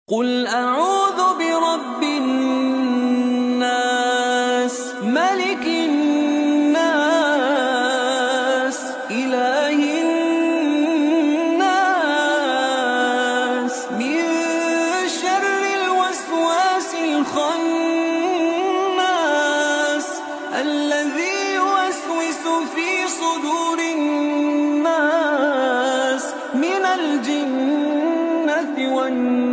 قل أعوذ برب الناس ملك الناس إله الناس من شر الوسواس الخناس الذي يوسوس في صدور الناس من الجنة والناس.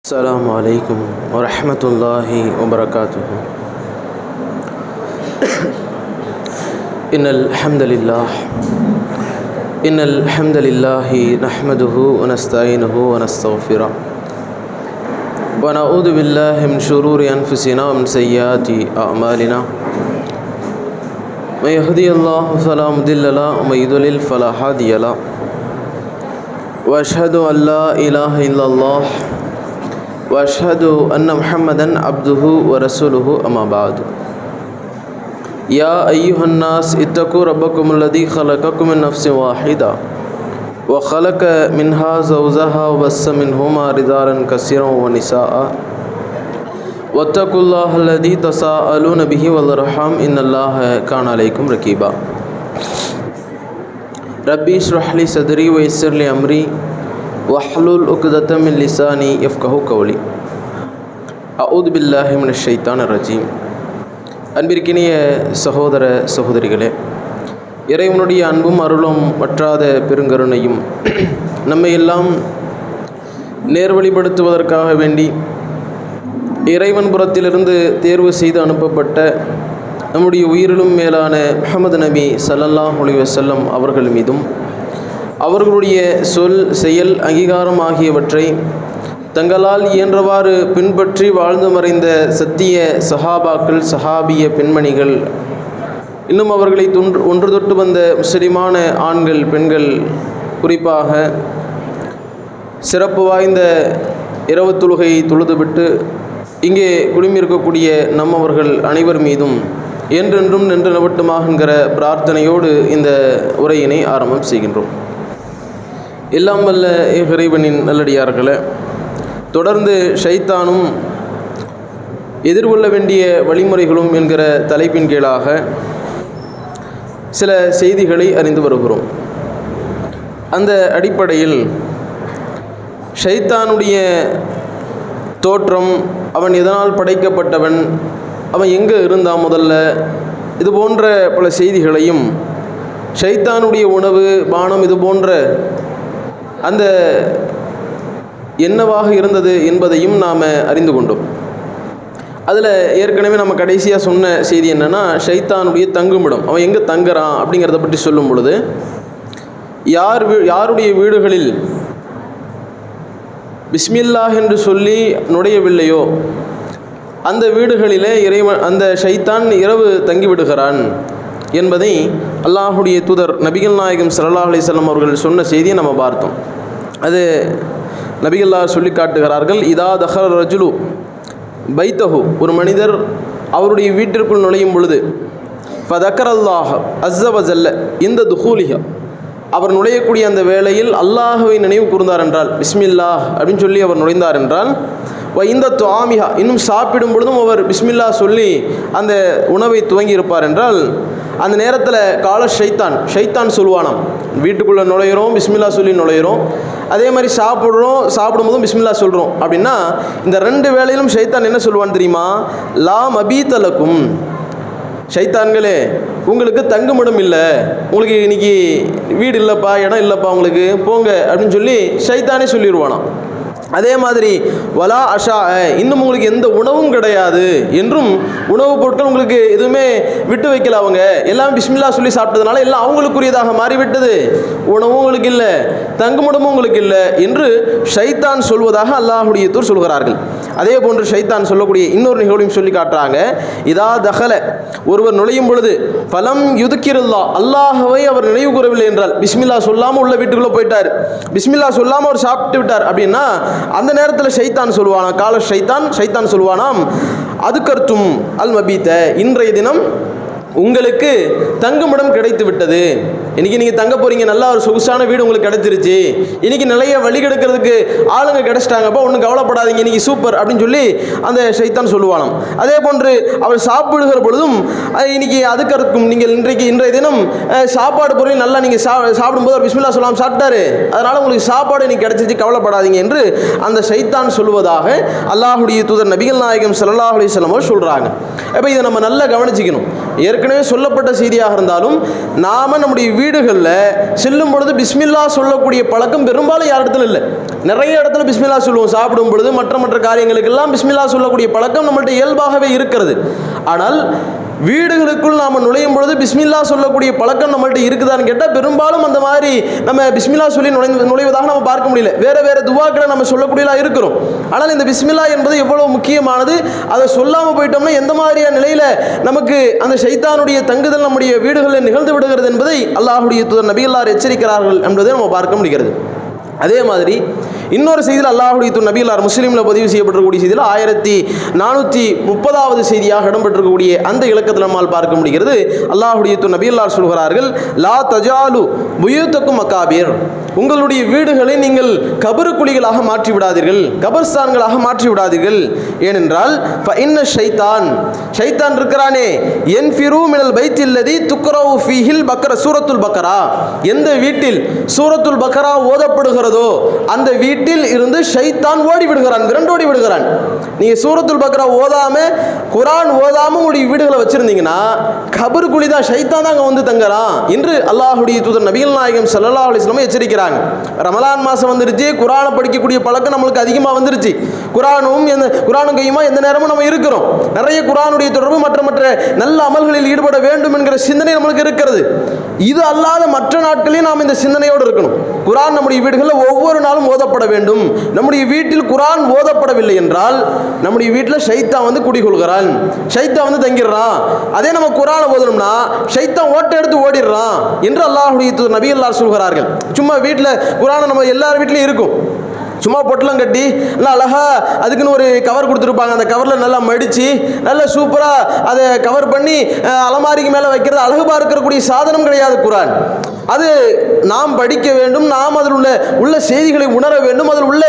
السلام عليكم ورحمة الله وبركاته. إن الحمد لله نحمده ونستعينه ونستغفره ونعوذ بالله من شرور أنفسنا ومن سيئات أعمالنا. من يهدي الله فلا مضل له ومن يضلل فلا هادي له. وأشهد أن لا إله إلا الله وأشهد أن محمدا عبده ورسوله أما بعد. يا أيها الناس اتقوا ربكم الذي خلقكم من نفس واحدة وخلق منها زوجها وبث منهما رجالا كثيرا ونساء واتقوا الله الذي تساءلون به والأرحام إن الله كان عليكم رقيبا. ربي اشرح لي صدري ويسر لي أمري واحلل عقدة من لساني يفقهوا قولي. أعوذ بالله من الشيطان الرجيم. அன்பிற்கினிய சகோதர சகோதரிகளே, இறைவனுடைய அன்பும் அருளும் வற்றாத பெருங்கருணையும் நம்மை எல்லாம் நேர்வழிப்படுத்துவதற்காக வேண்டி இறைவன் புறத்திலிருந்து தேர்வு செய்து அனுப்பப்பட்ட நம்முடைய உயிரிலும் மேலான முஹம்மது நபி ஸல்லல்லாஹு அலைஹி வஸல்லம் அவர்கள் மீதும் அவர்களுடைய சொல் செயல் அங்கீகாரம் ஆகியவற்றை தங்களால் இயன்றவாறு பின்பற்றி வாழ்ந்து மறைந்த சத்திய சஹாபாக்கள் சஹாபிய பெண்மணிகள் இன்னும் அவர்களை ஒன்று தொட்டு வந்த முஸ்லிமான ஆண்கள் பெண்கள் குறிப்பாக சிறப்பு வாய்ந்த இரவு தொழுகை தொழுதுவிட்டு இங்கே குழுமியிருக்கக்கூடிய நம்மவர்கள் அனைவர் மீதும் என்றென்றும் நின்று நிலவட்டுமாகின்ற பிரார்த்தனையோடு இந்த உரையினை ஆரம்பம் செய்கின்றோம். எல்லாம் வல்ல இறைவனின் நல்லடியார்களே, தொடர்ந்து ஷைத்தானும் எதிர்கொள்ள வேண்டிய வழிமுறைகளும் என்கிற தலைப்பின் கீழாக சில செய்திகளை அறிந்து வருகிறோம். அந்த அடிப்படையில் ஷைத்தானுடைய தோற்றம், அவன் எதனால் படைக்கப்பட்டவன், அவன் எங்கே இருந்தான் முதல்ல, இது போன்ற பல செய்திகளையும் ஷைத்தானுடைய உணவு பானம் இது போன்ற அந்த என்னவாக இருந்தது என்பதையும் நாம் அறிந்து கொண்டோம். அதில் ஏற்கனவே நம்ம கடைசியாக சொன்ன செய்தி என்னென்னா, ஷைத்தானுடைய தங்குமிடம், அவன் எங்கே தங்குறான் அப்படிங்கிறத பற்றி சொல்லும் பொழுது, யாருடைய வீடுகளில் பிஸ்மில்லாஹ் என்று சொல்லி நுழையவில்லையோ அந்த வீடுகளிலே அந்த ஷைத்தான் இரவு தங்கிவிடுகிறான் என்பதை அல்லாஹுடைய தூதர் நபிகள் நாயகம் ஸல்லல்லாஹு அலைஹி வஸல்லம் அவர்கள் சொன்ன செய்தியை நம்ம பார்த்தோம். அது நபிகள்லாஹ் சொல்லி காட்டுகிறார்கள், இதா தஹல் ரஜுலு பைத்தஹு, ஒரு மனிதர் அவருடைய வீட்டிற்குள் நுழையும் பொழுது, ஃபதக்கரல்லாஹ் அஸ்ஸ வஜல்ல இந்த துஹூலிஹா, அவர் நுழையக்கூடிய அந்த வேளையில் அல்லாஹுவை நினைவு கூர்ந்தார் என்றால், பிஸ்மில்லாஹ் அப்படின்னு சொல்லி அவர் நுழைந்தார் என்றால், இந்த துஆமிஹா, இன்னும் சாப்பிடும் பொழுதும் அவர் பிஸ்மில்லா சொல்லி அந்த உணவை துவங்கி இருப்பார் என்றால், அந்த நேரத்தில் கால ஷைத்தான் சொல்லுவானாம், வீட்டுக்குள்ளே நுழையிறோம் பிஸ்மில்லா சொல்லி நுழையிறோம், அதே மாதிரி சாப்பிடும்போதும் பிஸ்மில்லா சொல்கிறோம் அப்படின்னா, இந்த ரெண்டு வேளையிலும் ஷைத்தான் என்ன சொல்லுவான்னு தெரியுமா, லா மபீத்தலக்கும், ஷைத்தான்களே உங்களுக்கு தங்குமிடம் இல்லை, உங்களுக்கு இன்னைக்கு வீடு இல்லைப்பா, இடம் இல்லைப்பா, உங்களுக்கு போங்க அப்படின்னு சொல்லி ஷைத்தானே சொல்லிடுவானாம். அதே மாதிரி வலா அஷா, இன்னும் உங்களுக்கு எந்த உணவும் கிடையாது என்றும், உணவுப் பொருட்கள் உங்களுக்கு எதுவுமே விட்டு வைக்கல, அவங்க எல்லாம் பிஸ்மில்லா சொல்லி சாப்பிட்டதுனால எல்லாம் அவங்களுக்குரியதாக மாறிவிட்டது, உணவும் உங்களுக்கு இல்லை தங்குமிடமும் உங்களுக்கு இல்லை என்று ஷைத்தான் சொல்வதாக அல்லாஹுடைய தூதர் சொல்கிறார்கள். அதே போன்று ஷைத்தான் சொல்லக்கூடிய இன்னொரு நிகழ்வையும் சொல்லி காட்டுறாங்க, இதா தஹல, ஒருவர் நுழையும் பொழுது, ஃபலம் யுதுக்கிருல்லா, அல்லாஹவை அவர் நினைவு கூறவில்லை என்றால், பிஸ்மில்லா சொல்லாமல் உள்ள வீட்டுக்குள்ளே போயிட்டார், பிஸ்மில்லா சொல்லாமல் அவர் சாப்பிட்டு விட்டார் அப்படின்னா, அந்த நேரத்தில் ஷைத்தான் சொல்லுவானா, கால ஷைத்தான் சொல்லுவானாம், அதுக்கர்த்தும் அல் மபீத்த, இன்றைய தினம் உங்களுக்கு தங்குமிடம் கிடைத்து விட்டது இன்றைக்கி நீங்கள் தங்க போகிறீங்க, நல்லா ஒரு சொகுசான வீடு உங்களுக்கு கிடச்சிருச்சு, இன்றைக்கி நிறைய வழி கெடுக்கிறதுக்கு ஆளுங்க கிடச்சிட்டாங்கப்பா, ஒன்றும் கவலைப்படாதீங்க, இன்றைக்கி சூப்பர் அப்படின்னு சொல்லி அந்த ஷைத்தான் சொல்லுவானாம். அதே போன்று அவள் சாப்பிடுகிற பொழுதும் இன்னைக்கு அதுக்கு நீங்கள் இன்றைய தினம் சாப்பாடு பொருள் நல்லா நீங்கள் சாப்பிடும்போது ஒரு பிஸ்மில்லா சொல்லாமல் சாப்பிட்டாரு, அதனால் உங்களுக்கு சாப்பாடு இன்னைக்கு கிடச்சிச்சு, கவலைப்படாதீங்க என்று அந்த ஷைத்தான் சொல்லுவதாக அல்லாஹுடைய தூதர் நபிகள் நாயகம் ஸல்லல்லாஹு அலைஹி வஸல்லம் சொல்கிறாங்க. அப்போ இதை நம்ம நல்லா கவனிச்சிக்கணும். ஏற்கனவே சொல்லப்பட்ட செய்தியாக இருந்தாலும் நாம் நம்முடைய வீடுகளில் செல்லும் பொழுது பிஸ்மில்லா சொல்லக்கூடிய பழக்கம் பெரும்பாலும் யார் இடத்துல இல்லை. நிறைய இடத்துல பிஸ்மில்லா சொல்லுவோம், சாப்பிடும் பொழுது மற்ற காரியங்களுக்கெல்லாம் பிஸ்மில்லா சொல்லக்கூடிய பழக்கம் நம்மள்ட்ட இயல்பாகவே இருக்கிறது. ஆனால் வீடுகளுக்குள் நாம் நுழையும் பொழுது பிஸ்மில்லா சொல்லக்கூடிய பழக்கம் நம்மள்ட்ட இருக்குதான்னு கேட்டால் பெரும்பாலும் அந்த மாதிரி நம்ம பிஸ்மில்லா சொல்லி நுழைவதாக நம்ம பார்க்க முடியல. வேறு துவாக்களை நம்ம சொல்லக்கூடியலாம் இருக்கிறோம். ஆனால் இந்த பிஸ்மில்லா என்பது எவ்வளவு முக்கியமானது, அதை சொல்லாமல் போயிட்டோம்னா எந்த மாதிரியான நிலையில் நமக்கு அந்த ஷைத்தானுடைய தங்குதல் நம்முடைய வீடுகளில் நிகழ்ந்து விடுகிறது என்பதை அல்லாஹுடைய தூதர் நபிகளார் எச்சரிக்கிறார்கள் என்பதை நம்ம பார்க்க முடிகிறது. அதே மாதிரி இன்னொரு செய்தியில் அல்லாஹுடைய தூதர் நபிகளார் முஸ்லீமில் பதிவு செய்யப்பட்டிருக்கக்கூடிய செய்தியில் 1430வது செய்தியாக இடம்பெற்றிருக்கக்கூடிய அந்த இலக்கத்தில் நம்மால் பார்க்க முடிகிறது. அல்லாஹுடைய தூதர் நபிகளார் சொல்கிறார்கள், லா தஜாலு புயூத்தக்கும் மக்காபீர், உங்களுடைய வீடுகளை நீங்கள் கபரு குழிகளாக மாற்றி விடாதீர்கள், கபர்ஸ்தான்களாக மாற்றி விடாதீர்கள். ஏனென்றால் ஷைத்தான் இருக்கிறானே, என்ஃபிரு மினல் பைத்தில்லதி துக்ரவு ஃபீஹில் பக்ர சூரத்துல் பக்ரா, எந்த வீட்டில் சூரத்துல் பக்ரா ஓதப்படுகிறதோ அந்த வீட்டில் இருந்து ஷைத்தான் ஓடி விடுகிறான், விரண்டோடி விடுகிறான். நீங்க சூரத்துல் பக்ரா ஓதாம குர்ஆன் ஓதாம உங்களுடைய வீடுகளை வச்சிருந்தீங்கன்னா கபரு குழி தான், ஷைத்தான் தான் அங்கே வந்து தங்குறான் என்று அல்லாஹுடைய தூதர் நபிகள் நாயகம் ஸல்லல்லாஹு அலைஹி வஸல்லம் எச்சரிக்கிறாங்க. ரமலான் மாதம் வந்துருச்சு, குர்ஆனை படிக்கக்கூடிய பழக்கம் நம்மளுக்கு அதிகமாக வந்துருச்சு. குர்ஆனும் கையுமா எந்த நேரமும் நம்ம இருக்கிறோம். நிறைய குர்ஆனுடைய தொடர்பு மற்ற நல்ல அமல்களில் ஈடுபட வேண்டும் என்கிற சிந்தனை நம்மளுக்கு இருக்கிறது. இது அல்லாத மற்ற நாட்களில் நாம் இந்த சிந்தனையோடு இருக்கணும். குர்ஆன் நம்முடைய வீடுகளில் ஒவ்வொரு நாளும் ஓதப்பட வேண்டும். நம்முடைய வீட்டில் குர்ஆன் ஓதப்படவில்லை என்றால் நம்முடைய வீட்டில் ஷைத்தான் வந்து குடிகொள்கிறான், ஷைத்தான் வந்து தங்கிடுறான். அதே நம்ம குர்ஆனை ஓதணும்னா ஷைத்தான் ஓட்ட எடுத்து ஓடிடுறான் என்று அல்லாஹ்வுடைய தூதர் நபிகளார் சொல்கிறார்கள். சும்மா வீட்டில் குர்ஆனை நம்ம எல்லார் வீட்லையும் இருக்கும், சும்மா பொட்டலம் கட்டி நல்லா அழகா அதுக்குன்னு ஒரு கவர் கொடுத்துருப்பாங்க, அந்த கவரில் நல்லா மடித்து நல்லா சூப்பராக அதை கவர் பண்ணி அலமாரிக்கு மேலே வைக்கிறது அழகு பார்க்கக்கூடிய சாதனம் கிடையாது குர்ஆன். அது நாம் படிக்க வேண்டும், நாம் அதில் உள்ள செய்திகளை உணர வேண்டும், அதில் உள்ள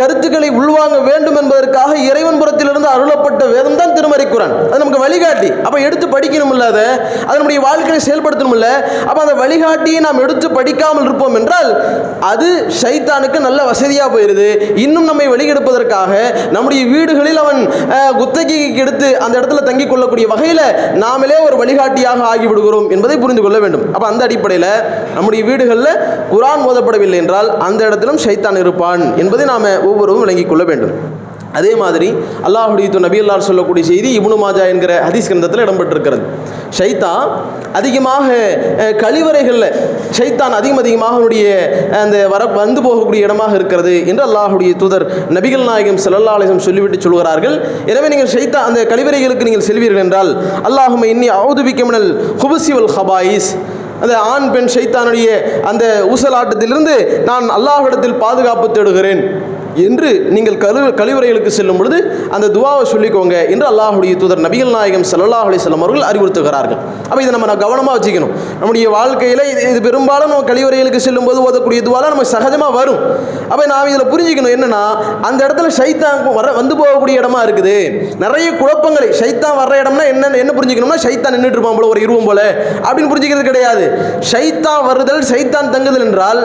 கருத்துக்களை உள்வாங்க வேண்டும் என்பதற்காக இறைவன் புறத்திலிருந்து அருளப்பட்ட வேதம் தான் திருமறை குர்ஆன். அது நமக்கு வழிகாட்டி. அப்போ எடுத்து படிக்கணும் இல்லாத அதை நம்முடைய வாழ்க்கையை செயல்படுத்தணும் இல்லை. அப்போ அந்த வழிகாட்டியை நாம் எடுத்து படிக்காமல் இருப்போம் என்றால் அது ஷைத்தானுக்கு நல்ல வசதியாக போய் இன்னும் நம்மை வழிகெடுப்பதற்காக நம்முடைய வீடுகளில் அவன் குத்தகைக்கு எடுத்து அந்த இடத்துல தங்கிக் கொள்ளக்கூடிய வகையில் நாமளே ஒரு வழிகாட்டியாக ஆகிவிடுகிறோம் என்பதை புரிந்து கொள்ள வேண்டும். அப்போ அந்த அடிப்படையில் நம்முடைய வீடுகளில் குர்ஆன் ஓதப்படவில்லை என்றால் அந்த இடத்திலும் ஷைத்தான் இருப்பான் என்பதை நாம் ஒவ்வொருவரும் விளங்கிக் கொள்ள வேண்டும். அதே மாதிரி அல்லாஹுடைய தூதர் நபிகளார் சொல்லக்கூடிய செய்தி இப்னு மாஜா என்கிற ஹதீஸ் கிரந்தத்தில் இடம்பெற்றிருக்கிறது. ஷைத்தான் அதிகமாக கழிவறைகளில் ஷைத்தான் அதிகமாக அவனுடைய அந்த வந்து போகக்கூடிய இடமாக இருக்கிறது என்று அல்லாஹுடைய தூதர் நபிகள் நாயகம் ஸல்லல்லாஹு அலைஹி வஸல்லம் சொல்லிவிட்டு சொல்கிறார்கள். எனவே நீங்கள் ஷைத்தான் அந்த கழிவறைகளுக்கு நீங்கள் செல்வீர்கள் என்றால் அல்லாஹும்ம இன்னி அஊது பிக மினல் குபுஸி வல் ஹபாயிஸ், அந்த ஆண் பெண் ஷைத்தானுடைய அந்த ஊசலாட்டத்திலிருந்து நான் அல்லாஹ்விடத்தில் பாதுகாப்பு தேடுகிறேன் என்று நீங்கள் கழிவறைகளுக்கு செல்லும் பொழுது அந்த துவாவை சொல்லிக்கோங்க என்று அல்லாஹுடைய தூதர் நபிகள் நாயகம் ஸல்லல்லாஹு அலைஹி வஸல்லம் அவர்கள் அறிவுறுத்துகிறார்கள். அப்போ இதை நம்ம கவனமாக வச்சுக்கணும். நம்முடைய வாழ்க்கையில் இது பெரும்பாலும் நம்ம கழிவறைகளுக்கு செல்லும் போது ஓதக்கூடிய துவாலாம் நமக்கு சகஜமாக வரும். அப்போ நாம் இதில் புரிஞ்சுக்கணும் என்னென்னா அந்த இடத்துல ஷைத்தான் வந்து போகக்கூடிய இடமா இருக்குது. நிறைய குழப்பங்களை ஷைத்தான் வர்ற இடம்னா என்ன புரிஞ்சுக்கணும்னா ஷைத்தான் நின்றுட்டு இருப்பான் போல ஒரு இருவம் போல அப்படின்னு புரிஞ்சுக்கிறது கிடையாது. ஷைத்தான் வருதல் ஷைத்தான் தங்குதல் என்றால்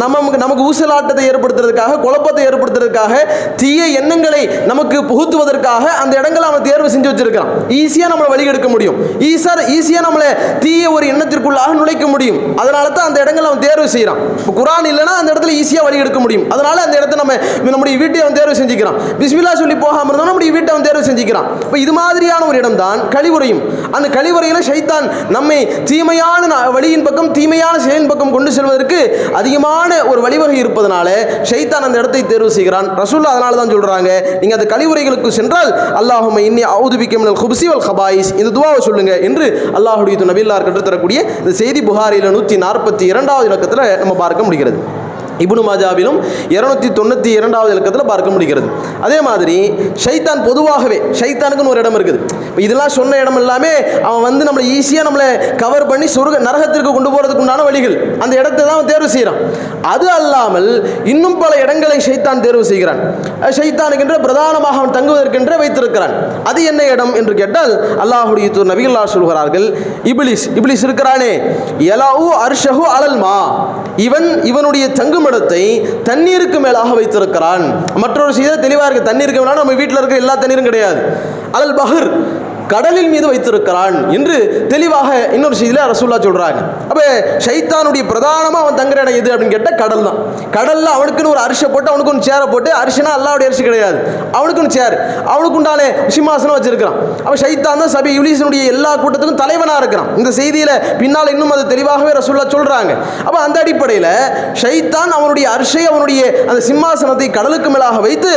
நமக்கு ஊசலாட்டத்தை ஏற்படுத்துறதுக்காக, குழப்பத்தை ஏற்படுத்துறதுக்காக, தீய எண்ணங்களை நமக்கு புகுத்துவதற்காக அந்த இடங்களை அவன் தேர்வு செஞ்சு வச்சிருக்கான். ஈஸியாக நம்மளை வழி எடுக்க முடியும், ஈஸியாக நம்மளை தீய ஒரு எண்ணத்திற்குள்ளாக நுழைக்க முடியும். அதனால தான் அந்த இடங்களை அவன் தேர்வு செய்கிறான். இப்போ குர்ஆன் இல்லைன்னா அந்த இடத்துல ஈஸியாக வழி எடுக்க முடியும். அதனால அந்த இடத்த நம்முடைய வீட்டை அவன் தேர்வு செஞ்சுக்கிறான். பிஸ்மில்லா சொல்லி போகாமல் இருந்தால் நம்முடைய வீட்டை அவன் தேர்வு செஞ்சுக்கிறான். இப்போ இது மாதிரியான ஒரு இடம் தான் கழிவுறையும். அந்த கழிவுறையில் ஷைத்தான் நம்மை தீமையான வழியின் பக்கம், தீமையான செயலின் பக்கம் கொண்டு செல்வதற்கு அதிகமான ஒரு வழிவகை இருப்பதனால ஷைத்தான் அந்த இடத்தை தேர்வு செய்கிறான். ரசூலுல்லாஹ் அதனால தான் சொல்றாங்க, நீங்க அந்த கழிவறைகளுக்கு சென்றால் அல்லாஹும்ம இன்னி அஊது பிக மினல் குபுஸி வல் ஹபாயிஸ் இந்த துஆவை சொல்லுங்க என்று அல்லாஹ்வுடைய நபிகளார் கற்றுத் தரக்கூடிய இந்த செய்தி புகாரியில் 142வது இலக்கத்தில் நம்ம பார்க்க முடிகிறது. இப்னு மாஜாவிலும் 292வது இலக்கத்தில் பார்க்க முடிகிறது. அதே மாதிரி ஷைத்தான் பொதுவாகவே ஷைத்தானுக்குன்னு ஒரு இடம் இருக்குது. இப்போ இதெல்லாம் சொன்ன இடம் எல்லாமே அவன் வந்து நம்மளை ஈஸியாக நம்மளை கவர் பண்ணி நரகத்திற்கு கொண்டு போகிறதுக்கு உண்டான வழிகள், அந்த இடத்தை தான் அவன் தேர்வு செய்கிறான். அது அல்லாமல் இன்னும் பல இடங்களை ஷைத்தான் தேர்வு செய்கிறான். ஷைத்தானுக்கென்ற பிரதானமாக அவன் தங்குவதற்கென்ற வைத்திருக்கிறான். அது என்ன இடம் என்று கேட்டால் அல்லாஹ்வுடைய தூதர் நபிகள் சொல்கிறார்கள், இப்லீஸ் இருக்கிறானே, யலவு அர்ஷஹு அலல் மா, இவனுடைய தங்கும் இடத்தை தண்ணீருக்கு மேலாக வைத்திருக்கிறான். மற்றொரு செய்தி தெளிவாக இருக்கு. தண்ணீருக்கு மேலாக நம்ம வீட்டில் இருக்கிற எல்லா தண்ணீரும் கிடையாது. அலல் பஹர், கடலின் மீது வைத்திருக்கிறான் என்று தெளிவாக இன்னொரு செய்தியில ரசூலுல்லாஹ் சொல்றாங்க. அப்ப ஷைத்தானுடைய பிரதானமா அவன் தங்குற இடம் எது அப்படின்னு கேட்டால் கடல் தான். கடல்ல அவனுக்குன்னு ஒரு அரிசை போட்டு, அவனுக்கு ஒரு சேரை போட்டு, அரிசினா அல்லாஹ்வுடைய அரிசி கிடையாது, அவனுக்குன்னு சேர், அவனுக்கு உண்டான சிம்மாசனம் வச்சிருக்கிறான். அப்ப ஷைத்தான் தான் சபி இப்லீஸினுடைய எல்லா கூட்டத்துக்கும் தலைவனா இருக்கிறான். இந்த செய்தியில பின்னால் இன்னும் அது தெளிவாகவே ரசூலுல்லாஹ் சொல்றாங்க. அப்ப அந்த அடிப்படையில் ஷைத்தான் அவனுடைய அரிசை, அவனுடைய அந்த சிம்மாசனத்தை கடலுக்கு மேலாக வைத்து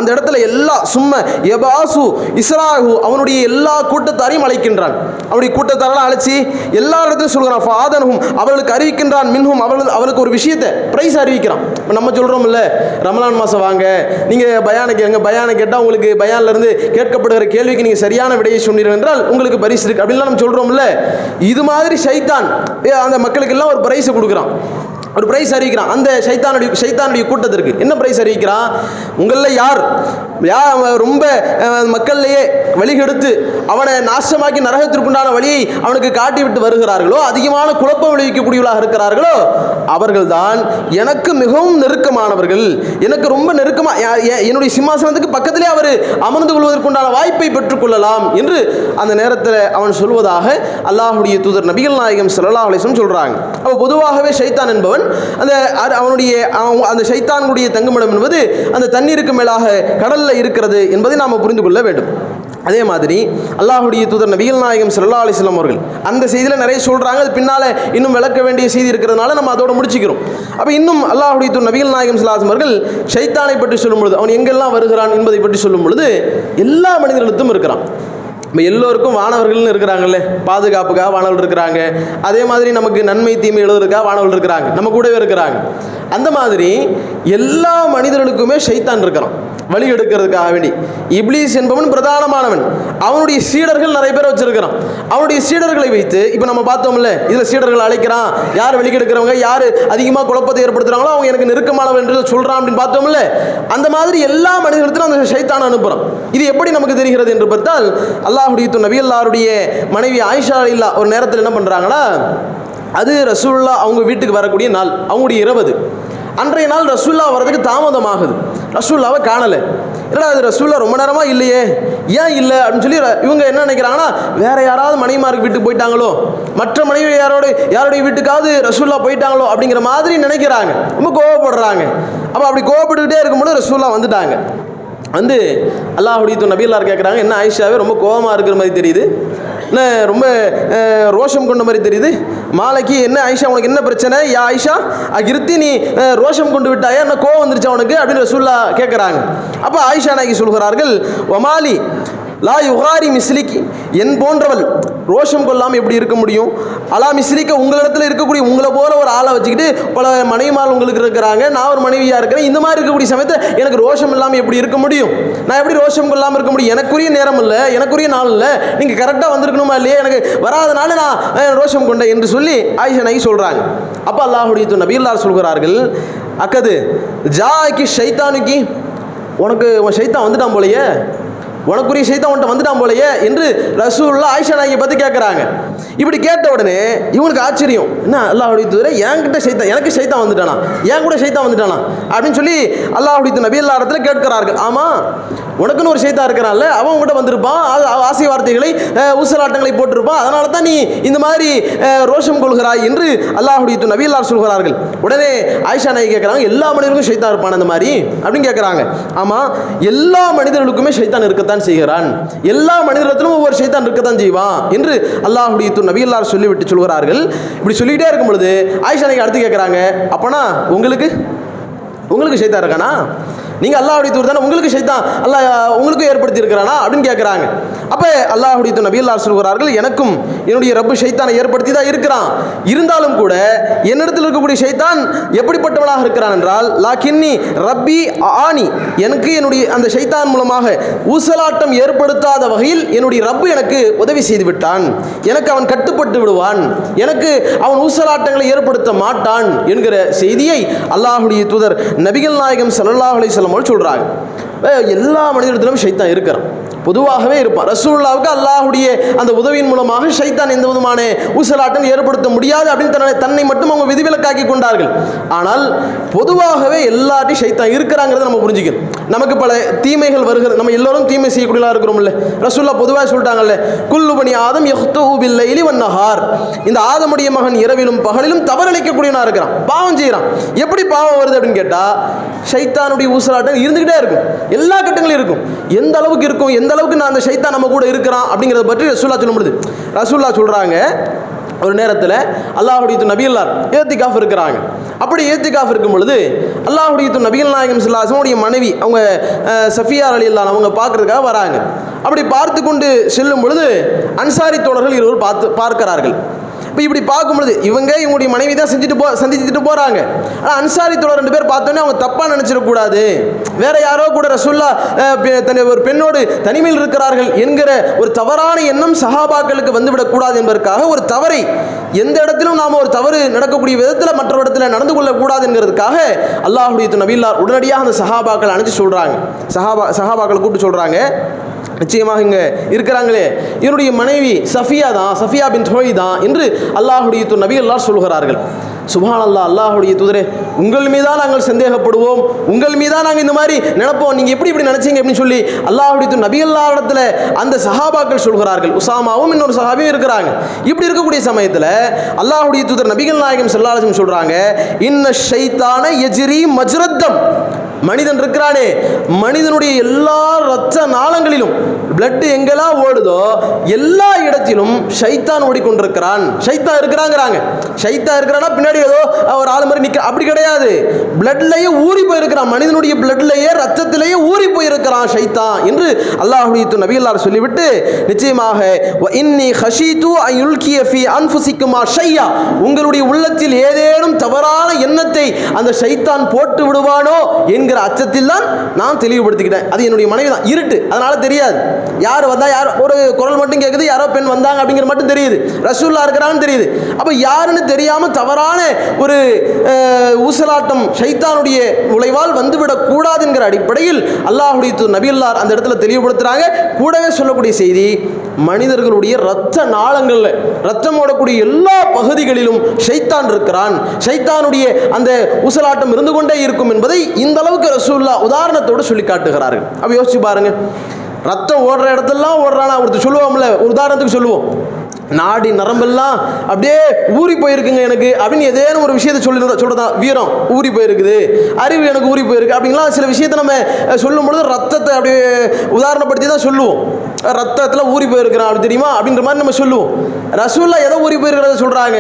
அந்த இடத்துல எல்லா சும்ம யபாசு இஸ்ராஹு, அவனுடைய எல்லா கூட்டத்தாரையும் அழைக்கின்றான். அவருடைய கூட்டத்தாரெல்லாம் அழைச்சி எல்லா இடத்தையும் சொல்கிறான். ஃபாதனும், அவர்களுக்கு அறிவிக்கின்றான். மின்ஹும், அவளுக்கு ஒரு விஷயத்தை பிரைஸ் அறிவிக்கிறான். நம்ம சொல்றோம் இல்ல, ரமலான் மாசம் வாங்க, நீங்க பயானை கேளுங்க, பயானை கேட்டால் உங்களுக்கு பயான்ல இருந்து கேட்கப்படுகிற கேள்விக்கு நீங்க சரியான விடையை சொன்னீர்கள் என்றால் உங்களுக்கு பரிசு இருக்கு அப்படின்லாம் நம்ம சொல்றோம் இல்ல. இது மாதிரி ஷைத்தான் அந்த மக்களுக்கு எல்லாம் ஒரு பிரைஸ் கொடுக்குறான், ஒரு பிரைஸ் அறிவிக்கிறான். அந்த ஷைத்தானுடைய கூட்டத்திற்கு என்ன பிரைஸ் அறிவிக்கிறான்? உங்களில் யார் ரொம்ப மக்களிலேயே வழிகெடுத்து அவனை நாசமாக்கி நரகத்திற்குண்டான வழியை அவனுக்கு காட்டிவிட்டு வருகிறார்களோ, அதிகமான குழப்பம் விளைவிக்கக்கூடியவர்களாக இருக்கிறார்களோ, அவர்கள் தான் எனக்கு மிகவும் நெருக்கமானவர்கள். எனக்கு ரொம்ப நெருக்கமாக என்னுடைய சிம்மாசனத்துக்கு பக்கத்திலே அவர் அமர்ந்து கொள்வதற்குண்டான வாய்ப்பை பெற்றுக்கொள்ளலாம் என்று அந்த நேரத்தில் அவன் சொல்வதாக அல்லாஹ்வுடைய தூதர் நபிகள் நாயகம் ஸல்லல்லாஹு அலைஹி வஸல்லம் சொல்றாங்க. அப்போ பொதுவாகவே ஷைத்தான் என்பவன் அந்த ஷைத்தானுடைய தங்குமிடம் என்பது அந்த தண்ணீருக்கு மேலாக கடல்ல இருக்கிறது என்பதை நாம் புரிந்து கொள்ள வேண்டும். அதே மாதிரி அல்லாஹ்வுடைய தூதர் நபிகள் நாயகம் ஸல்லல்லாஹு அலைஹி வஸல்லம் அவர்கள் அந்த செய்தியில் நிறைய சொல்றாங்க. அது பின்னால இன்னும் விளக்க வேண்டிய செய்தி இருக்கிறதுனால நம்ம அதோட முடிச்சுக்கிறோம். அப்போ இன்னும் அல்லாஹ்வுடைய தூதர் நபிகள் நாயகம் ஸல்லல்லாஹு அலைஹி வஸல்லம் அவர்கள் ஷைத்தானை பற்றி சொல்லும் பொழுது, அவன் எங்கெல்லாம் வருகிறான் என்பதை பற்றி சொல்லும் பொழுது, எல்லா மனிதர்களுக்கும் இருக்கிறான். இப்போ எல்லோருக்கும் வானவர்கள்னு இருக்கிறாங்கல்ல, பாதுகாப்புக்காக வானவர்கள் இருக்கிறாங்க. அதே மாதிரி நமக்கு நன்மை தீமை எழுதுறதுக்காக வானவர்கள் இருக்கிறாங்க, நம்ம கூடவே இருக்கிறாங்க. அந்த மாதிரி எல்லா மனிதர்களுக்குமே ஷைத்தான் இருக்கிறான் வழி எடுக்கிறதுக்காக வேண்டி. இப்லீஸ் என்பவன் பிரதானமானவன். அவனுடைய சீடர்கள் நிறைய பேர் வச்சிருக்கிறான். அவனுடைய சீடர்களை வைத்து இப்போ நம்ம பார்த்தோம்ல, இதில் சீடர்கள் அழைக்கிறான். யார் வெளிக்கெடுக்கிறவங்க, யார் அதிகமாக குழப்பத்தை ஏற்படுத்துகிறாங்களோ அவங்க எனக்கு நெருக்கமானவன் என்று சொல்கிறான் அப்படின்னு பார்த்தோம்ல. அந்த மாதிரி எல்லா மனிதர்களுக்கும் அந்த ஷைத்தான் அனுப்புகிறான். இது எப்படி நமக்கு தெரிகிறது என்று பார்த்தால், அல்லாஹ்வுடைய நபியல்லாருடைய மனைவி ஆயிஷா இல்லா ஒரு நேரத்தில் என்ன பண்ணுறாங்கன்னா, அது ரசூலுல்லாஹ் அவங்க வீட்டுக்கு வரக்கூடிய நாள், அவங்களுடைய இரவு. அன்றைய நாள் ரசூலுல்லாஹ் வரதுக்கு தாமதமாகுது. ரசூலுல்லாவை காணலை. என்னடா அது ரசூலுல்லாஹ் ரொம்ப நேரமாக இல்லையே, ஏன் இல்லை அப்படின்னு சொல்லி இவங்க என்ன நினைக்கிறாங்கன்னா, வேற யாராவது மனைவிமாருக்கு வீட்டுக்கு போயிட்டாங்களோ, மற்ற மனைவி யாருடைய வீட்டுக்காவது ரசூலுல்லாஹ் போயிட்டாங்களோ அப்படிங்கிற மாதிரி நினைக்கிறாங்க. ரொம்ப கோவப்படுறாங்க. அப்போ அப்படி கோவப்பட்டுக்கிட்டே இருக்கும்போது ரசூலுல்லாஹ் வந்துட்டாங்க. வந்து அல்லாஹ்வுடைய தூதர் நபியல்லார் கேட்குறாங்க, என்ன ஆயிஷாவே ரொம்ப கோபமாக இருக்கிற மாதிரி தெரியுது, என்ன ரொம்ப ரோஷம் கொண்ட மாதிரி தெரியுது, மாலைக்கு என்ன ஆயிஷா உனக்கு என்ன பிரச்சனை, யா ஆயிஷா அகிருத்தி நீ ரோஷம் கொண்டு விட்டாயா, என்ன கோவம் வந்துருச்சா உனக்கு அப்படின்னு ரசூலுல்லாஹ் கேட்குறாங்க. அப்போ ஆயிஷா நாயகி சொல்கிறார்கள், ஒமாலி லா யுகாரி மிஸ்லிக்கு, என் போன்றவள் ரோஷம் கொள்ளாமல் எப்படி இருக்க முடியும், அலா மிஸ்லிக்க, உங்களிடத்தில் இருக்கக்கூடிய உங்களை போல ஒரு ஆளை வச்சுக்கிட்டு பல மனைவிமார் உங்களுக்கு இருக்கிறாங்க, நான் ஒரு மனைவியாக இருக்கிறேன், இந்த மாதிரி இருக்கக்கூடிய சமயத்தை எனக்கு ரோஷம் இல்லாமல் எப்படி இருக்க முடியும், நான் எப்படி ரோஷம் கொள்ளாமல் இருக்க முடியும், எனக்குரிய நேரம் இல்லை, எனக்குரிய நாள் இல்லை, நீங்கள் கரெக்டாக வந்திருக்கணுமா இல்லையா, எனக்கு வராதனால நான் ரோஷம் கொண்டேன் என்று சொல்லி ஆயிஷா நாயகி சொல்கிறாங்க. அப்போ அல்லாஹ்வுடைய தூதர் நபியல்லார் சொல்கிறார்கள், அக்கது ஜாக்கி ஷைத்தானுக்கு, உனக்கு உன் ஷைத்தான் வந்துட்டான் போலையே, உனக்குரிய ஷைத்தான் உன்ட்ட வந்துட்டான் போலையே என்று ரசூலுல்லாஹ் ஆயிஷா நாயகியை பற்றி கேட்குறாங்க. இப்படி கேட்ட உடனே இவனுக்கு ஆச்சரியம், என்ன அல்லாஹ்வுடைய தூதரே என்கிட்ட ஷைத்தான், எனக்கு ஷைத்தான் வந்துட்டானா, என் கூட ஷைத்தான் வந்துட்டானா அப்படின்னு சொல்லி அல்லாஹ்வுடைய தூதர் நபியல்லாரிடத்தில் கேட்கிறார்கள். ஆமாம், உனக்குன்னு ஒரு ஷைத்தான் இருக்கிறான்ல, அவன் உங்கள்கிட்ட வந்திருப்பான், ஆசை வார்த்தைகளை ஊசலாட்டங்களை போட்டிருப்பான், அதனால தான் நீ இந்த மாதிரி ரோஷம் கொள்கிறாய் என்று அல்லாஹ்வுடைய தூதர் நபியல்லார் சொல்கிறார்கள். உடனே ஆயிஷா நாயகி கேட்குறாங்க, எல்லா மனிதர்களுக்கும் ஷைத்தான் இருப்பான் அந்த மாதிரி அப்படின்னு கேட்குறாங்க. ஆமாம், எல்லா மனிதர்களுக்குமே ஷைத்தான் இருக்கத்தான் செய்கிறான், எல்லா மனிதர்களும் ஒவ்வொரு ஷைத்தான் இருக்கத்தான் செய்வான் என்று அல்லாஹ்வுடைய தூதர் நபியல்லார் சொல்லிவிட்டு சொல்கிறார்கள். இப்படி சொல்லிக்கிட்டே இருக்கும் பொழுது ஆயிஷா நாயகி அடுத்து கேட்குறாங்க, அப்பனா உங்களுக்கு ஷைத்தான் இருக்கானா, நீங்கள் அல்லாஹ்வுடைய தூதர் தானே, உங்களுக்கு ஷைத்தான் அல்லாஹ் உங்களுக்கும் ஏற்படுத்தி இருக்கிறானா அப்படின்னு கேட்குறாங்க. அப்போ அல்லாஹ்வுடைய தூதர் நபியல்லாஹ் சொல்கிறார்கள், எனக்கும் என்னுடைய ரப்பு ஷைத்தானை ஏற்படுத்தி தான் இருக்கிறான். இருந்தாலும் கூட என்னிடத்தில் இருக்கக்கூடிய ஷைத்தான் எப்படிப்பட்டவனாக இருக்கிறான் என்றால், லாக்கின்னி ரப்பி ஆனி, எனக்கு என்னுடைய அந்த ஷைத்தான் மூலமாக ஊசலாட்டம் ஏற்படுத்தாத வகையில் என்னுடைய ரப்பு எனக்கு உதவி செய்து விட்டான், எனக்கு அவன் கட்டுப்பட்டு விடுவான், எனக்கு அவன் ஊசலாட்டங்களை ஏற்படுத்த மாட்டான் என்கிற செய்தியை அல்லாஹ்வுடைய தூதர் நபிகள் நாயகம் ஸல்லல்லாஹு அலைஹி வஸல்லம் அவர்கள் சொல்றாங்க. எல்லா மனிதர்களிடத்திலும் ஷைத்தான் இருக்கிறான், பொதுவாகவே இருப்பான். ரசூலுல்லாஹ்வுக்கு அல்லாஹ்வுடைய அந்த உதவியின் மூலமாக ஷைத்தான் எந்த விதமான ஊசலாட்டம் ஏற்படுத்த முடியாது அப்படின்னு தன்னை மட்டும் அவங்க விதிவிலக்காக்கி கொண்டார்கள். ஆனால் பொதுவாகவே எல்லாத்தையும் ஷைத்தான் இருக்கிறாங்கிறத நம்ம புரிஞ்சுக்கணும். நமக்கு பல தீமைகள் வருகிறது, நம்ம எல்லோரும் தீமை செய்யக்கூடியவர்களாக இருக்கிறோம்ல. ரசூலுல்லாஹ் பொதுவாக சொல்லிட்டாங்கல்ல, குல்லு பனி ஆதம் யஹ்தூ பில் லைலி வன் நஹார், இந்த ஆதமுடைய மகன் இரவிலும் பகலிலும் தவறளிக்கக்கூடியவனாக இருக்கிறான், பாவம் செய்கிறான். எப்படி பாவம் வருது அப்படின்னு கேட்டால், ஷைத்தானுடைய ஊசலாட்டம் இருந்துகிட்டே இருக்கும், எல்லா கட்டங்களும் இருக்கும். எந்த அளவுக்கு இருக்கும், எந்த அளவுக்கு நான் அந்த ஷைத்தான் நம்ம கூட இருக்கிறான் அப்படிங்கிறத பற்றி ரசூலுல்லாஹ் சொல்ல முடியுது. ரசூலுல்லாஹ் சொல்றாங்க, ஒரு நேரத்தில் அல்லாஹ்வுடைய தூதர் நபியல்லார் ஏத்திகாஃப் இருக்கிறாங்க. அப்படி ஏத்திகாஃப் இருக்கும் பொழுது அல்லாஹ்வுடைய தூதர் நபிகள் நாயகம் ஸல்லல்லாஹு அலைஹி வஸல்லம் மனைவி அவங்க சஃபியா ரலியல்லாஹு அவங்க பார்க்கறதுக்காக வராங்க. அப்படி பார்த்து கொண்டு செல்லும் பொழுது அன்சாரி தோழர்கள் இருவர் பார்க்கிறார்கள். இப்போ இப்படி பார்க்கும் பொழுது இவங்களுடைய மனைவி தான் சந்திச்சுட்டு போகிறாங்க. ஆனால் அன்சாரி தோழர் 2 பேர் பார்த்தோன்னே அவங்க தப்பாக நினச்சிடக்கூடாது, வேற யாரோ கூட ரசூலுல்லாஹ் ஒரு பெண்ணோடு தனிமையில் இருக்கிறார்கள் என்கிற ஒரு தவறான எண்ணம் சஹாபாக்களுக்கு வந்துவிடக்கூடாது என்பதற்காக ஒரு தவறை எந்த இடத்திலும் நாம் ஒரு தவறு நடக்கக்கூடிய விதத்தில் மற்ற இடத்துல நடந்து கொள்ளக்கூடாது என்கிறதுக்காக அல்லாஹ்வுடைய நபியல்லார் உடனடியாக அந்த சஹாபாக்கள் அனுப்பிச்சு சொல்கிறாங்க. சஹாபாக்களை கூப்பிட்டு சொல்கிறாங்க, நிச்சயமாக இங்கே இருக்கிறாங்களே என்னுடைய மனைவி சஃபியா பின் ஹுவை தான் என்று அல்லாஹ்வுடைய நபியல்லார் சொல்கிறார்கள். சுப்ஹானல்லாஹ், அல்லாஹ்வுடைய தூதரே, உங்கள் மீதான் நாங்கள் சந்தேகப்படுவோம், உங்கள் மீதான் நாங்கள் இந்த மாதிரி நினைப்போம், நீங்கள் எப்படி நினைச்சீங்க அப்படின்னு சொல்லி அல்லாஹ்வுடைய நபியல்லாரிடத்தில் அந்த சஹாபாக்கள் சொல்கிறார்கள். உசாமாவும் இன்னொரு சஹாபியும் இருக்கிறாங்க. இப்படி இருக்கக்கூடிய சமயத்தில் அல்லாஹ்வுடைய தூதர் நபிகள் நாயகம் ஸல்லல்லாஹு அலைஹி வஸல்லம் சொல்கிறாங்க, இன்ன ஷைத்தான யஜ்ரி மஜ்ரத்தம், மனிதன் இருக்கிறானே, மனிதனுடைய எல்லா இரத்த நாளங்களிலும் பிளட் எங்கெல்லாம் ஓடுதோ எல்லா இடத்திலும் ஷைத்தான் ஓடிக்கொண்டிருக்கிறான். ஷைத்தான் இருக்கிறாங்கிறாங்க. ஷைத்தான் இருக்கிறான்னா பின்னாடி ஏதோ ஒரு ஆள் மாதிரி நிற்க, அப்படி கிடையாது. பிளட்லேயே ஊறி போயிருக்கிறான், மனிதனுடைய பிளட்லேயே ரத்தத்திலேயே ஊறி போயிருக்கிறான் ஷைத்தான் என்று அல்லாஹ்வுடைய நபியல்லார் சொல்லிவிட்டு, நிச்சயமாக இன்னி ஹஷீது அன் யுல்கிய ஃபீ அன்ஃபுசிக்குமா ஷையா, உங்களுடைய உள்ளத்தில் ஏதேனும் தவறான எண்ணத்தை அந்த ஷைத்தான் போட்டு விடுவானோ என்கிற அச்சத்தில் தான் நான் தெளிவுபடுத்திக்கிட்டேன். அது என்னுடைய மனைவி தான், இருட்டு, அதனால தெரியாது. யார் வந்தா, யார் ஒரு குரல் மட்டும் கேட்குது, யாரோ பெண் வந்தாங்க அப்படிங்கிற மட்டும் தெரியுது, ரசூலுல்லாஹ் இருக்கிறான்னு தெரியுது. அப்போ யாருன்னு தெரியாம தவறான ஒரு ஊசலாட்டம் ஷைத்தானுடைய விளைவால் வந்துவிடக் கூடாது என்கிற அடிப்படையில் அல்லாஹ்வுடைய நபியல்லார் அந்த இடத்துல தெளிவுபடுத்துறாங்க. கூடவே சொல்லக்கூடிய செய்தி, மனிதர்களுடைய இரத்த நாளங்கள்ல ரத்தம் ஓடக்கூடிய எல்லா பகுதிகளிலும் ஷைத்தான் இருக்கிறான், ஷைத்தானுடைய அந்த ஊசலாட்டம் இருந்து கொண்டே இருக்கும் என்பதை இந்த அளவுக்கு ரசூலுல்லாஹ் உதாரணத்தோடு சொல்லி காட்டுகிறார்கள். அப்ப யோசிச்சு பாருங்க, ரத்தம் ஓடுற இடத்தெல்லாம் ஓடுறானா ஒருத்தர் சொல்லுவோம்ல, ஒரு உதாரணத்துக்கு சொல்லுவோம், நாடி நரம்பெல்லாம் அப்படியே ஊறி போயிருக்குங்க எனக்கு அப்படின்னு ஏதேனும் ஒரு விஷயத்தை சொல்றதா வீரம் ஊறி போயிருக்குது, அறிவு எனக்கு ஊறி போயிருக்கு அப்படிங்கலாம் சில விஷயத்தை நம்ம சொல்லும் பொழுது ரத்தத்தை அப்படியே உதாரணப்படுத்தி தான் சொல்லுவோம். ரத்தத்தில் ஊறி போயிருக்கிறான் அப்படி தெரியுமா அப்படின்ற மாதிரி நம்ம சொல்லுவோம். ரசூலுல்லாஹ் எதை ஊறி போயிருக்கிறத சொல்றாங்க,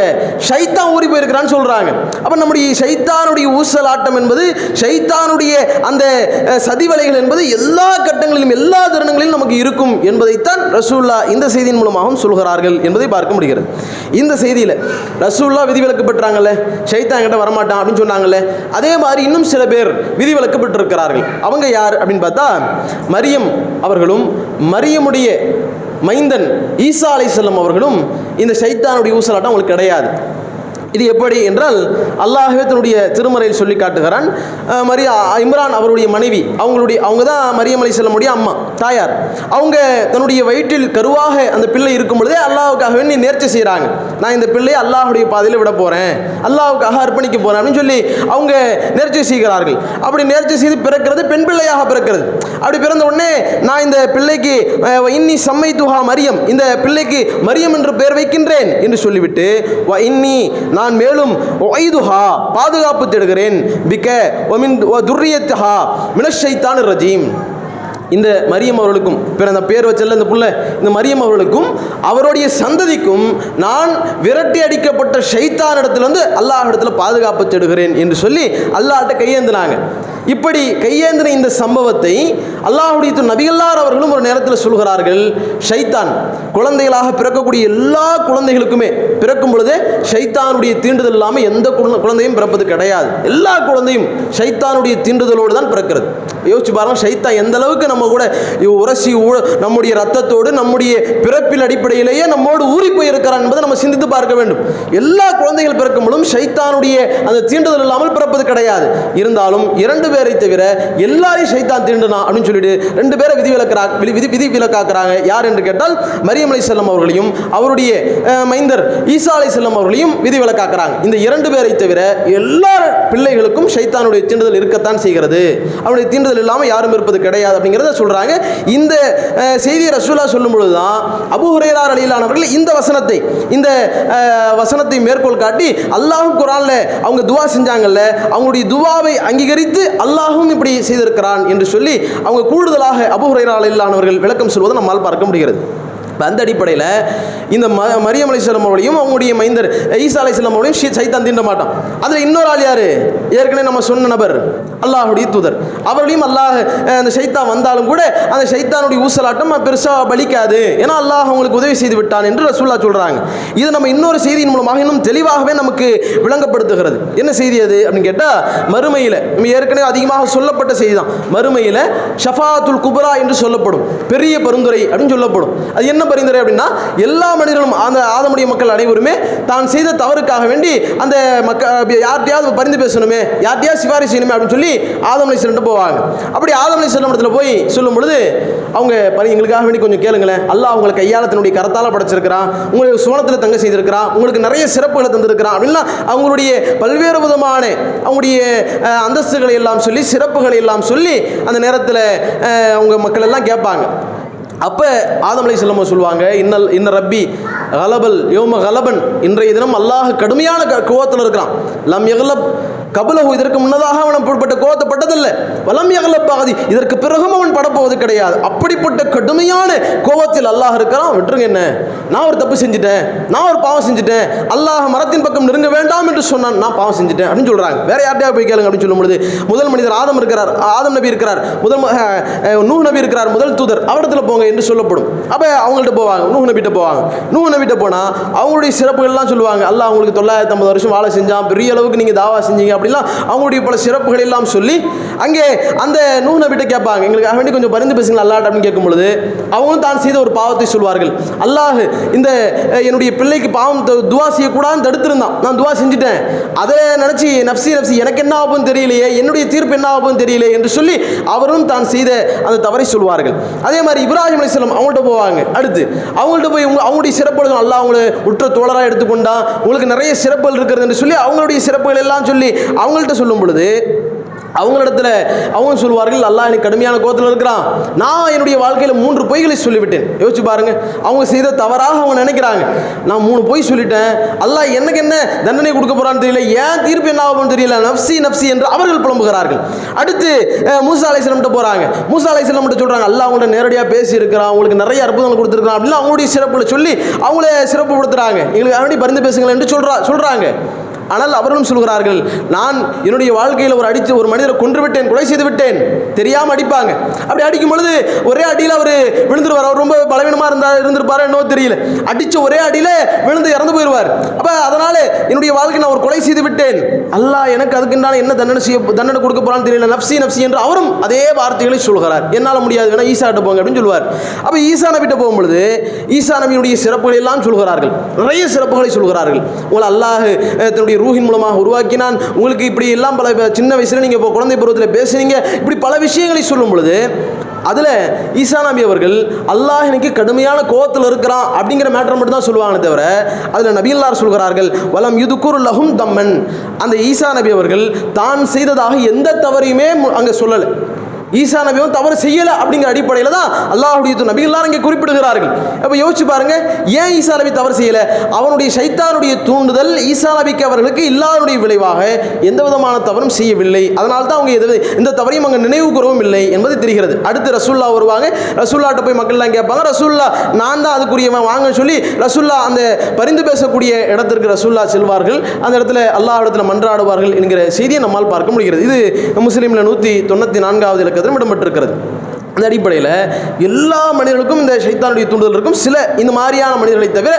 ஷைத்தான் ஊறி போயிருக்கிறான்னு சொல்றாங்க. அப்போ நம்முடைய ஷைத்தானுடைய ஊசலாட்டம் என்பது, ஷைத்தானுடைய அந்த சதிவலைகள் என்பது எல்லா கட்டங்களிலும் எல்லா தருணங்களிலும் நமக்கு இருக்கும் என்பதைத்தான் ரசூலுல்லாஹ் இந்த செய்தியின் மூலமாகவும் சொல்கிறார்கள் என்பதை பார்க்க முடிகிறது. இந்த செய்தியில் ரசூலுல்லாஹ் விதிவிலக்கு பெற்றாங்கல்ல, ஷைத்தான் கிட்ட வரமாட்டான் அப்படின்னு சொன்னாங்கல்ல, அதே மாதிரி இன்னும் சில பேர் விதிவிலக்கு பெற்றிருக்கிறார்கள். அவங்க யார் அப்படின்னு பார்த்தா, மரியம் அவர்களும் மரியமுடைய மைந்தன் ஈசா அலைஹிஸ்ஸலாம் அவர்களும் இந்த ஷைத்தானுடைய ஊசலாட்டம் அவங்களுக்கு கிடையாது. இது எப்படி என்றால், அல்லாஹ்வே தன்னுடைய திருமறையில் சொல்லி காட்டுகிறான். இம்ரான் அவருடைய மனைவி, அவங்க தான் மரியம் அலைஹிஸ்ஸலாமுடைய அம்மா, தாயார். அவங்க தன்னுடைய வயிற்றில் கருவாக அந்த பிள்ளை இருக்கும் பொழுதே அல்லாஹ்வுக்காக வேண்டி நேர்ச்சி செய்கிறாங்க. நான் இந்த பிள்ளையை அல்லாஹ்வுடைய பாதையில் விட போகிறேன், அல்லாஹ்வுக்காக அர்ப்பணிக்க போகிறேன் அப்படின்னு சொல்லி அவங்க நேர்ச்சி செய்கிறார்கள். அப்படி நேர்ச்சி செய்து பிறக்கிறது பெண் பிள்ளையாக பிறக்கிறது. அப்படி பிறந்த உடனே நான் இந்த பிள்ளைக்கு இன்னி சம்மைத்துஹா மரியம், இந்த பிள்ளைக்கு மரியம் என்று பெயர் வைக்கின்றேன் என்று சொல்லிவிட்டு, இன்னி நான் மேலும் பாதுகாப்பு தேடுகிறேன், பிக வமின் துர்ரியத்தஹா மினஷ் ஷைத்தானிர் ரஜீம், இந்த மரியம் அவர்களுக்கும் பிறந்த பேர் வச்சல இந்த புள்ள, இந்த மரியம் அவர்களுக்கும் அவருடைய சந்ததிக்கும் நான் விரட்டி அடிக்கப்பட்ட ஷைத்தான் இடத்துல வந்து அல்லாஹ் இடத்துல பாதுகாப்பு தேடுகிறேன் என்று சொல்லி அல்லாஹ்ட்ட கையேந்தினாங்க. இப்படி கையேந்தின இந்த சம்பவத்தை அல்லாஹ்வுடைய நபிகளார் அவர்களும் ஒரு நேரத்தில் சொல்கிறார்கள், ஷைத்தான் குழந்தைகளாக பிறக்கக்கூடிய எல்லா குழந்தைகளுக்குமே பிறக்கும் பொழுதே ஷைத்தானுடைய தீண்டுதல் இல்லாமல் எந்த குழந்தையும் பிறப்பது கிடையாது. எல்லா குழந்தையும் ஷைத்தானுடைய தீண்டுதலோடு தான் பிறக்கிறது. யோசிச்சு பாருங்க, ஷைத்தான் எந்த அளவுக்கு நம்ம கூட உரசி நம்முடைய ரத்தத்தோடு நம்முடைய பிறப்பின் அடிப்படையிலேயே நம்மோடு ஊறி போயிருக்கிறான் என்பதை நம்ம சிந்தித்து பார்க்க வேண்டும். எல்லா குழந்தைகள் பிறக்கும் பொழுதும் ஷைத்தானுடைய அந்த தீண்டுதல் இல்லாமல் பிறப்பது கிடையாது. இருந்தாலும் 2 பேரை தவிர எல்லாரையும் ஷைத்தான் தீண்டுனா அப்படின்னு சொல்லிட்டு 2 பேரை விதி விலக்காக்குறாங்க. யார் என்று கேட்டால் மரியம் அலைஹிஸ்ஸலாம் அவர்களையும் அவருடைய மைந்தர் ஈசா அலைஹிஸ்ஸலாம் அவர்களையும் விதி விலக்காக்குறாங்க. இந்த 2 பேரை தவிர எல்லா பிள்ளைகளுக்கும் ஷைத்தானுடைய தீண்டுதல் இருக்கத்தான் செய்கிறது. அவருடைய தீண்டுதல் இல்லாமல் யாரும் இருப்பது கிடையாது அப்படிங்கிறத சொல்றாங்க. இந்த செய்தியை ரசூலுல்லாஹ் சொல்லும் பொழுதுதான் அபூ ஹுரைரா ரலியல்லாஹு அவர்கள் இந்த வசனத்தை மேற்கோள் காட்டி அல்லாஹ் குர்ஆன்ல அவங்க துஆ செஞ்சாங்கல்ல, அவங்களுடைய துஆவை அங்கீகரித்து அல்லாஹும் இப்படி செய்திருக்கிறான் என்று சொல்லி அவங்க கூடுதலாக அபூ ஹுரைரா ரலியல்லாஹு அவர்கள் விளக்கம் சொல்வதை நம்மால் பார்க்க முடிகிறது. அந்த அடிப்படையில் இந்த மரியம் அலைஹிஸ்ஸலாம் அவர்களையும் அவங்களுடைய மைந்தர் ஈசா அலைஹிஸ்ஸலாம் அவர்களையும் சைத்தான் தீண்ட மாட்டான். அதில் இன்னொரு ஆள் யார்? ஏற்கனவே நம்ம சொன்ன நபர் அல்லாஹ்வுடைய தூதர். அவர்களையும் அல்லாஹ் அந்த ஷைத்தான் வந்தாலும் கூட அந்த ஷைத்தானுடைய ஊசலாட்டம் பெருசாக பலிக்காது, ஏன்னா அல்லாஹ் அவங்களுக்கு உதவி செய்து விட்டான் என்று ரசூலுல்லாஹ் சொல்கிறாங்க. இது நம்ம இன்னொரு செய்தியின் மூலமாக இன்னும் தெளிவாகவே நமக்கு விளங்கப்படுத்துகிறது. என்ன செய்தி அது அப்படின்னு கேட்டால், மறுமையில் நம்ம ஏற்கனவே அதிகமாக சொல்லப்பட்ட செய்தி தான். மறுமையில் ஷஃபாஅத்துல் குப்ரா என்று சொல்லப்படும், பெரிய பரிந்துரை அப்படின்னு சொல்லப்படும். அது என்ன பரிந்துரை அப்படின்னா, எல்லா மனிதர்களும் அந்த ஆதமுடைய மக்கள் அனைவருமே தான் செய்த தவறுக்காக வேண்டி அந்த யார்கிட்டயாவது பரிந்து பேசணுமே, யார்கிட்டயாவது சிபாரிசு செய்யணுமே அப்படின்னு சொல்லி ஆதம் அலைஹிஸ்ஸலாம் போவாங்க. அப்படி ஆதம் அலைஹிஸ்ஸலாம் இடத்துல போய் சொல்லும் பொழுது அவங்க எங்களுக்காக வேண்டி கொஞ்சம் கேளுங்களேன், அல்லாஹ் உங்களை கையால் தன்னுடைய கரத்தால் படைச்சிருக்கிறான், உங்களுக்கு சுவனத்தில் தங்க செய்திருக்கிறான், உங்களுக்கு நிறைய சிறப்புகளை தந்திருக்கிறான் அப்படின்னா அவங்களுடைய பல்வேறு விதமான அவங்களுடைய அந்தஸ்துகளை எல்லாம் சொல்லி சிறப்புகளை எல்லாம் சொல்லி அந்த நேரத்தில் அவங்க மக்கள் எல்லாம் கேட்பாங்க. அப்போ ஆதம் அலைஹிஸ்ஸலாம் சொல்லுவாங்க, இன்ன ரப்பி கலபல் யோம கலபன், இன்றைய தினம் அல்லாஹ் கடுமையான கோவத்தில் இருக்கிறான். லம் யகலப் கபலஹு, இதற்கு முன்னதாக அவன் பட்ட கோவத்தைப்பட்டதில்லை. வலம் யகலப் பாதி, இதற்கு பிறகும் அவன் படப்போவது கிடையாது. அப்படிப்பட்ட கடுமையான கோவத்தில் அல்லாஹ் இருக்கிறான். விட்டுருங்க, என்ன நான் ஒரு தப்பு செஞ்சுட்டேன், நான் ஒரு பாவம் செஞ்சுட்டேன், அல்லாஹ் மரத்தின் பக்கம் நெருங்க வேண்டாம் என்று சொன்னான், நான் பாவம் செஞ்சுட்டேன் அப்படின்னு சொல்கிறாங்க. வேற யார்கிட்டயா போய் கேளுங்க அப்படின்னு சொல்லும் பொழுது முதல் மனிதர் ஆதம் நபி இருக்கிறார், நூஹ் நபி இருக்கிறார், முதல் தூதர், அவரிடத்துல போங்க என்று சொல்லப்படும். அப்போ அவங்கள்ட்ட போவாங்க, நூஹ் நபிட்ட போவாங்க. நூஹ் நபிட்ட போனால் அவங்களுடைய சிறப்புகள்லாம் சொல்லுவாங்க. அல்லாஹ் அவங்களுக்கு 950 வருஷம் வாழ செஞ்சான், பெரிய அளவுக்கு நீங்கள் தாவா செஞ்சீங்க அப்படிலாம் அவங்களுடைய பல சிறப்புகள் எல்லாம் சொல்லி அங்கே அந்த நூஹ் நபிட்ட கேட்பாங்க, எங்களுக்காக வேண்டி கொஞ்சம் பரிந்து பேசுங்க அல்லாஹ் அப்படின்னு கேட்கும் பொழுது அவங்களும் தான் செய்த ஒரு பாவத்தை சொல்வார்கள். அல்லாஹ் இந்த என்னுடைய பிள்ளைக்கு பாவம் துவா செய்யக்கூடாதுன்னு தடுத்திருந்தான், நான் துவா செஞ்சுட்டேன், அதை நினச்சி நப்சி எனக்கு என்ன ஆகும்னு தெரியலையே, என்னுடைய தீர்ப்பு என்ன ஆகும்னு தெரியலையே என்று சொல்லி அவரும் தான் செய்த அந்த தவறை சொல்வார்கள். அதே மாதிரி இப்ராஹிம் அலைஹிஸ்ஸலாம் அவங்கள்ட்ட போவாங்க. அடுத்து அவங்கள்ட்ட போய் அவங்களுடைய சிறப்புகள் அல்லாஹ் அவங்களை உற்ற தோழராக எடுத்துக்கொண்டா, உங்களுக்கு நிறைய சிறப்புகள் இருக்கிறது என்று சொல்லி அவங்களுடைய சிறப்புகள் எல்லாம் சொல்லி அவங்கள்ட்ட சொல்லும் பொழுது அவங்களிடத்துல அவங்க சொல்வார்கள், அல்லாஹ் எனக்கு கடுமையான கோபத்தில் இருக்கிறான், நான் என்னுடைய வாழ்க்கையில் 3 பொய்களை சொல்லிவிட்டேன். யோசிச்சு பாருங்க, அவங்க செய்த தவறாக அவங்க நினைக்கிறாங்க, நான் 3 பொய் சொல்லிட்டேன், அல்லாஹ் எனக்கு என்ன தண்டனை கொடுக்க போறான்னு தெரியல, ஏன் தீர்ப்பு என்ன ஆகும் தெரியல, நப்சி என்று அவர்கள் புலம்புகிறார்கள். அடுத்து மூசா அலைஹிஸ்ஸலாம் போறாங்க. மூசா அலைஹிஸ்ஸலாம் சொல்றாங்க, அல்லாஹ் அவங்கள்ட்ட நேரடியாக பேசி இருக்கிறான், உங்களுக்கு நிறைய அற்புதங்கள் கொடுத்துருக்கான் அப்படின்னு அவங்களுடைய சிறப்புகளை சொல்லி அவங்கள சிறப்புப்படுத்துறாங்க, எங்களுக்கு வேண்டி பரிந்து பேசுங்கள் என்று சொல்றாங்க. ஆனால் அவர்களும் சொல்கிறார்கள், நான் என்னுடைய வாழ்க்கையில் ஒரு மனிதரை கொன்று விட்டேன், கொலை செய்து விட்டேன், தெரியாமல் அடிப்பாங்க. அப்படி அடிக்கும் பொழுது ஒரே அடியில் அவர் விழுந்துருவார். அவர் ரொம்ப பலவீனமாக இருந்திருப்பாரு என்னோ தெரியல, அடித்த ஒரே அடியில் விழுந்து இறந்து போயிடுவார். அப்போ அதனால என்னுடைய வாழ்க்கை நான் ஒரு கொலை செய்து விட்டேன், அல்லாஹ் எனக்கு அதுக்குண்டான என்ன தண்டனை கொடுக்க போறான்னு தெரியல, நப்சி என்று அவரும் அதே வார்த்தைகளை சொல்கிறார். என்னால் முடியாது, வேணா ஈசா கிட்ட போங்க அப்படின்னு சொல்லுவார். அப்போ ஈசா நபிட்ட போகும்பொழுது ஈசா நபியுடைய சிறப்புகளை எல்லாம் சொல்கிறார்கள், நிறைய சிறப்புகளை சொல்கிறார்கள். உங்களை அல்லாஹ் தன்னுடைய ரூஹின் மூலமாக உருவாக்கினான், உங்களுக்கு இப்படி எல்லாம் பல சின்ன வயசுல நீங்க குழந்தை பருவத்தில் பேசுனீங்க, இப்படி பல விஷயங்களை சொல்லும் பொழுது அதுல ஈசா நபி அவர்கள் அல்லாஹ் எனக்கு கடுமையான கோபத்தில் இருக்கிறான் அப்படிங்கிற மேட்டர் மட்டும் தான் சொல்லுவாங்க தவிர அதுல நபியல்லார் சொல்கிறார்கள், வலம் யுதுக்குரு லஹும் தம்மன், அந்த ஈசா நபி அவர்கள் தான் செய்ததாக எந்த தவறையுமே அங்க சொல்லலை. ஈசா நபியும் தவறு செய்யலை அப்படிங்கிற அடிப்படையில் தான் அல்லாஹ்வுடைய நபிகள்லாம் இங்கே குறிப்பிடுகிறார்கள். அப்போ யோசிச்சு பாருங்க, ஏன் ஈசா நபி தவறு செய்யலை? அவனுடைய ஷைத்தானுடைய தூண்டுதல் ஈசா நபிக்கு அவர்களுக்கு இல்லாதனுடைய விளைவாக எந்த விதமான தவறும் செய்யவில்லை. அதனால தான் அவங்க எந்த தவறையும் அங்கே நினைவு கூறவும் இல்லை என்பது தெரிகிறது. அடுத்து ரசூல்லா வருவாங்க. ரசூல்லாட்ட போய் மக்கள்லாம் கேட்பாங்க, ரசூல்லா நான் தான் அதுக்குரியவன் வாங்கன்னு சொல்லி ரசூல்லா அந்த பரிந்து பேசக்கூடிய இடத்திற்கு ரசூல்லா செல்வார்கள். அந்த இடத்துல அல்லாஹ் இடத்துல மன்றாடுவார்கள் என்கிற செய்தியை நம்மால் பார்க்க முடிகிறது. இது முஸ்லீமில் 194வது இலக்கத்திலும் இடம்பெற்றிருக்கிறது. அந்த அடிப்படையில் எல்லா மனிதர்களுக்கும் இந்த ஷைத்தானுடைய தூண்டுதல் இருக்கும். சில இந்த மாதிரியான மனிதர்களை தவிர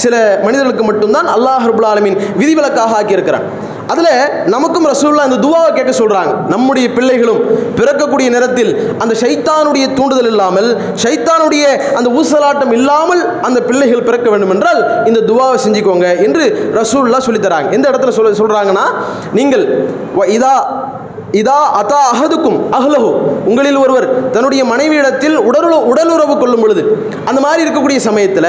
சில மனிதர்களுக்கு மட்டும்தான் அல்லாஹ் ரப்புல் ஆலமீன் விதிவிலக்காக ஆக்கியிருக்கிறான். அதில் நமக்கும் ரசூலுல்லாஹ் இந்த துவாவை கேட்க சொல்கிறாங்க. நம்முடைய பிள்ளைகளும் பிறக்கக்கூடிய நேரத்தில் அந்த ஷைத்தானுடைய தூண்டுதல் இல்லாமல், ஷைத்தானுடைய அந்த ஊசலாட்டம் இல்லாமல் அந்த பிள்ளைகள் பிறக்க வேண்டும் என்றால் இந்த துவாவை செஞ்சுக்கோங்க என்று ரசூலுல்லாஹ் சொல்லித்தராங்க. எந்த இடத்துல சொல்கிறாங்கன்னா, நீங்கள் இதா அதா அஹதுக்கும் அஹ்லஹு, உங்களில் ஒருவர் தன்னுடைய மனைவியிடத்தில் உடலுறவு கொள்ளும் பொழுது, அந்த மாதிரி இருக்கக்கூடிய சமயத்தில்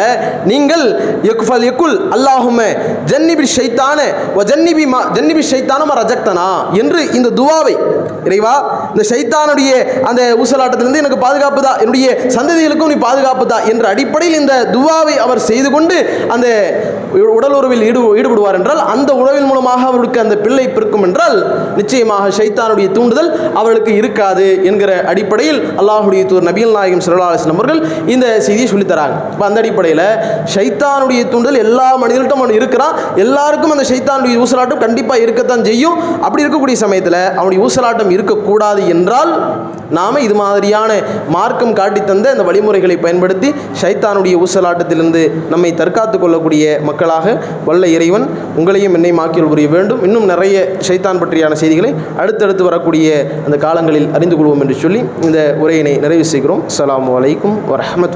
நீங்கள் யக்குல் அல்லாஹும்ம ஜன்னிபி ஷைத்தான வ ஜன்னிபி ஷைத்தான ரஜக்தனா என்று இந்த துவாவை, இறைவா இந்த ஷைத்தானுடைய அந்த ஊசலாட்டத்திலிருந்து எனக்கு பாதுகாப்பு தான், என்னுடைய சந்ததிகளுக்கும் நீ பாதுகாப்பு தான் என்ற அடிப்படையில் இந்த துவாவை அவர் செய்து கொண்டு அந்த உடலுறவில் ஈடுபடுவார் என்றால், அந்த உறவின் மூலமாக அவருக்கு அந்த பிள்ளை பிறக்கும் என்றால் நிச்சயமாக ஷைத்தானுடைய தூண்டுதல் அவர்களுக்கு இருக்காது என்கிற அடிப்படையில் அல்லாஹ்வுடைய தூதர் நபிகள் நாயகம் ஸல்லல்லாஹு அலைஹி வஸல்லம் அவர்கள் இந்த செய்தியை சொல்லித்தராங்க. இப்போ அந்த அடிப்படையில் ஷைத்தானுடைய தூண்டுதல் எல்லா மனிதர்கிட்டும் அவன் இருக்கிறான். எல்லாருக்கும் அந்த ஷைத்தானுடைய ஊசலாட்டம் கண்டிப்பாக இருக்கத்தான் செய்யும். அப்படி இருக்கக்கூடிய சமயத்தில் அவனுடைய ஊசலாட்டம் இருக்கக்கூடாது என்றால் நாம் இது மாதிரியான மார்க்கம் காட்டித்தந்த இந்த வழிமுறைகளை பயன்படுத்தி ஷைத்தானுடைய ஊசலாட்டத்திலிருந்து நம்மை தற்காத்து கொள்ளக்கூடிய மக்களாக வல்ல இறைவன் உங்களையும் என்னை மாக்கியல் புரிய வேண்டும். இன்னும் நிறைய ஷைத்தான் பற்றியான செய்திகளை அடுத்தடுத்து வரக்கூடிய அந்த காலங்களில் அறிந்து கொள்வோம் என்று சொல்லி இந்த உரையினை நிறைவு செய்கிறோம். அஸ்ஸலாமு அலைக்கும் வரஹ்மத்துல்லாஹி